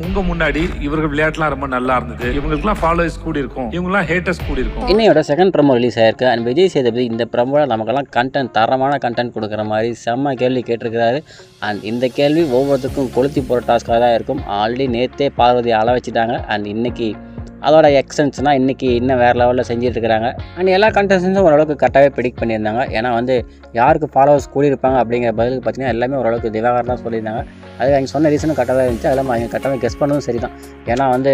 உங்க முன்னாடி இவர்கள் விளையாட்டுலாம் ரொம்ப நல்லா இருந்தது, இவங்களுக்குலாம் ஃபாலோவர்ஸ் கூடி இருக்கும், இவங்கலாம் ஹேட்டர்ஸ் கூடி இருக்கும். இன்னையோட செகண்ட் ப்ரமோ ரிலீஸ் ஆயிருக்கு. அண்ட் விஜய் சேதுபதி இந்த ப்ரமோவில் நமக்கெல்லாம் தரமான கண்டென்ட் கொடுக்குற மாதிரி செம்ம கேள்வி கேட்டிருக்கிறாரு. அண்ட் இந்த கேள்வி ஒவ்வொருத்துக்கும் கொளுத்தி போகிற டாஸ்க்காக தான் இருக்கும். ஆல்ரெடி நேற்றே பார்வதி அள வச்சுட்டாங்க. அண்ட் இன்னைக்கு அதோட எக்ஸ்டென்ஷனாக இன்றைக்கி இன்னும் வேறு லெவலில் செஞ்சுட்டு இருக்கிறாங்க. அண்ட் எல்லா கண்டென்ட்ஸும் ஓரளவுக்கு கரெக்டாகவே ப்ரெடிக்ட் பண்ணியிருந்தாங்க. ஏன்னா வந்து யாருக்கு ஃபாலோவர்ஸ் கூடியிருப்பாங்க அப்படிங்கிற பதிலுக்கு பார்த்தீங்கன்னா எல்லாமே ஓரளவுக்கு திவாகர் தான் சொல்லியிருந்தாங்க. அது அவங்க சொன்ன ரீசனும் கரெக்டாக தான் இருந்துச்சு. அதெல்லாம் அவங்க கரெக்டாக கெஸ் பண்ணதும் சரி தான். ஏன்னா வந்து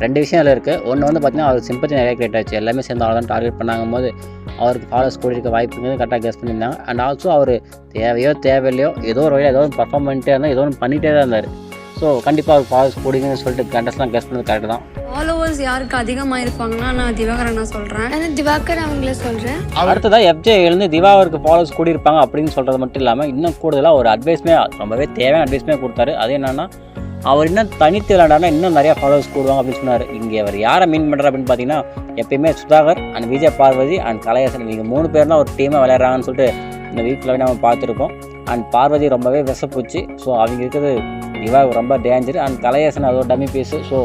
ரெண்டு விஷயம் அதில் இருக்குது. ஒன்று வந்து பார்த்திங்கன்னா அவர் சிம்பத்தி நிறைய கிரியேட் ஆச்சு. எல்லாமே சேர்ந்து அவ்வளோ தான் டார்கெட் பண்ணாங்கும் போது அவருக்கு ஃபாலோவர்ஸ் கூடியிருக்க வாய்ப்புங்கிறது கரெக்டாக கெஸ் பண்ணியிருந்தாங்க. அண்ட் ஆல்சோ அவர் தேவையில்லையோ ஏதோ ஒரு வழியில் ஏதோ ஒன்று பர்ஃபார்ம் பண்ணிட்டே இருந்தால் ஏதோ ஒன்று பண்ணிகிட்டே தான் இருந்தார். ஸோ கண்டிப்பாக அவர் ஃபாலோவர்ஸ் கூடிங்கன்னு சொல்லிட்டு கண்டஸ்ட்லாம் கெஸ் பண்ணது கரெக்டு தான். ஃபாலோவர்ஸ் யாருக்கு அதிகமாக இருப்பாங்கன்னா நான் திவாகரன் நான் சொல்கிறேன். ஆனால் திவாகர் அவங்கள சொல்கிறேன். அடுத்ததாக FJ எழுந்து திவாகருக்கு ஃபாலோவர்ஸ் கூடியிருப்பாங்க அப்படின்னு சொல்கிறது மட்டும் இல்லாமல் இன்னும் கூடுதலாக ஒரு அட்வைஸ்மே ரொம்பவே தேவையான அட்வைஸ்மே கொடுத்தாரு. அது என்னென்னா அவர் இன்னும் தனித்து விளையாடானா இன்னும் நிறையா ஃபாலோவர்ஸ் கூடுவாங்க அப்படின்னு சொன்னார். இங்கே அவர் யாரை மீன் பண்ணுறாரு அப்படின்னு பார்த்தீங்கன்னா எப்பயுமே சுதாகர் அண்ட் விஜய் பார்வதி அண்ட் கலையரசன் இவங்க 3 பேர் தான் ஒரு டீமாக விளையாடுறாங்கன்னு சொல்லிட்டு இந்த வீக்கில் நம்ம பார்த்துருக்கோம். அண்ட் பார்வதி ரொம்பவே விசப்போச்சு. ஸோ அவங்க இருக்கிறது திவாகர் ரொம்ப டேஞ்சர். அண்ட் கலையரசன் அதோட டம்மி பீஸு. ஸோ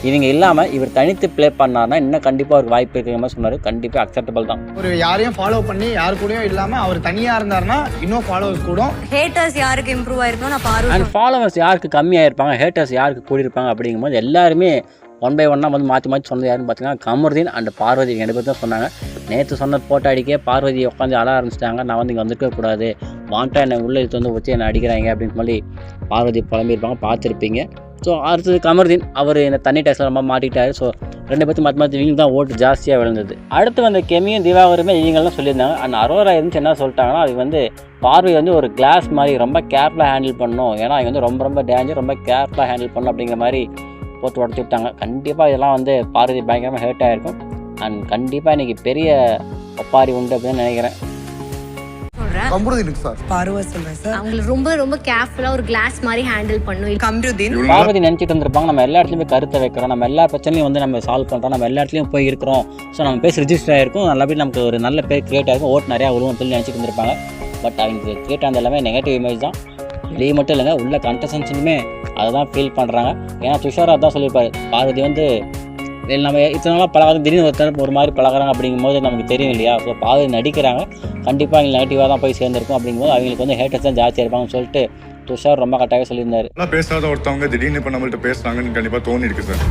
இவங்க இல்லாமல் இவர் தனித்து ப்ளே பண்ணார்னா இன்னும் கண்டிப்பாக அவருக்கு வாய்ப்பு இருக்கிற மாதிரி சொன்னார். கண்டிப்பாக அக்செப்டபிள் தான். ஒரு யாரையும் ஃபாலோ பண்ணி யாரு கூடயும் இல்லாமல் அவர் தனியாக இருந்தாருன்னா இன்னும் ஃபாலோவர்ஸ் கூடும். ஹேட்டர்ஸ் யாருக்கு இம்ப்ரூவ் ஆயிருக்கோம் நான் பாரு. அண்ட் ஃபாலோவர்ஸ் யாருக்கு கம்மியாக இருப்பாங்க, ஹேட்டர்ஸ் யாருக்கு கூடியிருப்பாங்க அப்படிங்கும்போது எல்லாருமே ஒன் பை ஒன்னாக வந்து மாற்றி சொன்னது யாருன்னு பார்த்தீங்கன்னா கமருதீன் அண்ட் பார்வதி 2 பேர் தான் சொன்னாங்க. நேற்று சொன்ன போட்டோ அடிக்க பார்வதி உட்காந்து அழ ஆரம்பிச்சிட்டாங்க. நான் வந்து இங்கே வந்துருக்கக்கூடாது, வாண்டா என்னை உள்ளே எடுத்து வந்து வச்சு என்னை அடிக்கிறாங்க அப்படின்னு சொல்லி பார்வதி புலம்பியிருப்பாங்க, பார்த்துருப்பீங்க. ஸோ அடுத்தது கமருதீன் அவர் இந்த தண்ணி டேஸ்ட்டில் ரொம்ப மாட்டிக்கிட்டாரு. ஸோ 2 பேர்த்து மாற்றி இவங்க தான் ஓட்டு ஜாஸ்தியாக விழுந்தது. அடுத்து வந்து கெமியும் திவாகருமே இவங்கெல்லாம் சொல்லியிருந்தாங்க. அண்ட் அரோரா இருந்துச்சு என்ன சொல்லிட்டாங்கன்னா அது வந்து பார்வை வந்து ஒரு கிளாஸ் மாதிரி ரொம்ப கேர்ஃபுல்லாக ஹேண்டில் பண்ணணும். ஏன்னா அவங்க வந்து ரொம்ப டேஞ்சர், ரொம்ப கேர்ஃபுல்லாக ஹேண்டில் பண்ணணும் அப்படிங்கிற மாதிரி போட்டு உடச்சி விட்டாங்க. கண்டிப்பாக இதெல்லாம் வந்து பார்வதி பயங்கரமாக ஹேர்ட் ஆகிருக்கும். அண்ட் கண்டிப்பாக இன்றைக்கி பெரிய ஒப்பாரி உண்டு அப்படின்னு நினைக்கிறேன். அவங்க ரொம்ப கேர்ஃபுல்லாக ஒரு கிளாஸ் மாதிரி ஹேண்டில் பண்ணும். பார்வதி நினச்சிட்டு இருந்திருப்பாங்க நம்ம எல்லா இடத்துலையுமே கருத்தை வைக்கிறோம், நம்ம எல்லா பிரச்சனையும் வந்து நம்ம சால்வ் பண்ணுறோம், நம்ம எல்லா இடத்துலையும் போய் இருக்கிறோம். ஸோ நம்ம பேர் ரிஜிஸ்டர் ஆகிருக்கும், நல்லபடி நமக்கு ஒரு நல்ல பேர் கிரியேட் ஆகிருக்கும், ஓட்டு நிறையா விழுவும் சொல்லி நினச்சிட்டு இருந்திருப்பாங்க. பட் அவங்க கிரியேட் ஆனது எல்லாமே நெகட்டிவ் இமேஜ் தான். வெளியே மட்டும் இல்லைங்க, உள்ள கண்டஸ்டன்ஸுமே அதை தான் ஃபீல் பண்ணுறாங்க. ஏன்னா துஷாரா தான் சொல்லியிருப்பாரு, பார்வதி வந்து நம்ம இத்தனை நாளாக பழகாத திடீர்னு ஒருத்தர் ஒரு மாதிரி பழகிறாங்க அப்படிங்கும்போது நமக்கு தெரியும் இல்லையா. ஸோ பார்வதி நடிக்கிறாங்க, கண்டிப்பாக அவங்க நெகட்டிவாக தான் போய் சேர்ந்துருக்கும். அப்படிங்கும்போது அவங்களுக்கு வந்து ஹேட்டர்ஸ் தான் ஜாஸ்தியாக இருப்பாங்கன்னு சொல்லிட்டு துஷார் ரொம்ப கரெக்டாகவே சொல்லியிருந்தார். பேசாத ஒருத்தவங்க திடீர்னு இப்போ நம்மள்ட்ட பேசுகிறாங்கன்னு கண்டிப்பாக தோணி இருக்கு சார்.